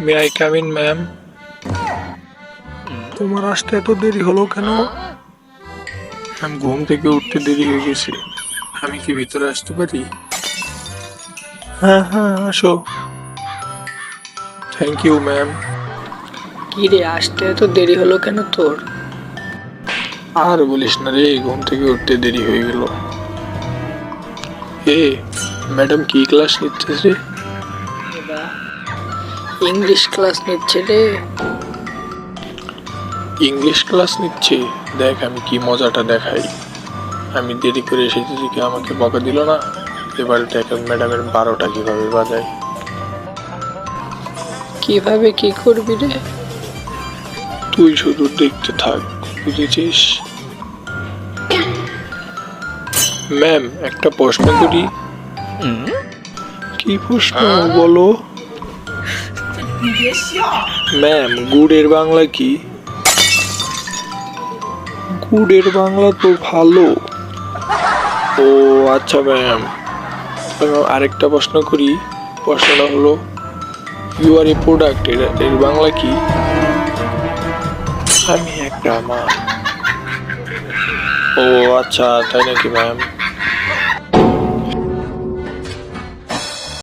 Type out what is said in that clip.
May I come in ma'am? তোমার আসতে এত দেরি হলো কেন? আমি ঘুম থেকে উঠতে দেরি হয়ে গেছে। আমি কি ভিতরে আসতে পারি? হ্যাঁ হ্যাঁ, আসো। Thank you ma'am. কি রে, আসতে এত দেরি হলো কেন তোর? আর বলিস না রে, ঘুম থেকে উঠতে দেরি হয়ে গেল। এ ম্যাডাম কি ক্লাস নিচ্ছে রে? ইংলিশ ক্লাস নিচ্ছে রে। ইংলিশ ক্লাস নিচ্ছে? দেখ আমি কি মজাটা দেখাই। আমি দেরি করে এসেছি দেখে আমাকে বকা দিল না। এবার দেখ ম্যাডামের 12টা কিভাবে বাজায়। কিভাবে কি করবি রে? তুই শুধু দেখতে থাক, বুঝেছিস? ম্যাম একটা প্রশ্ন করি। কি প্রশ্ন বলো? ম্যাম গুড়ের বাংলা কি? গুড়ের বাংলা তো ভালো। ও আচ্ছা ম্যাম। আরেকটা প্রশ্ন করি। প্রশ্নটা হলো ইউ আর এ প্রোডাক্ট, এর বাংলা কি? আমি একটা মা। ও আচ্ছা, তাই নাকি ম্যাম?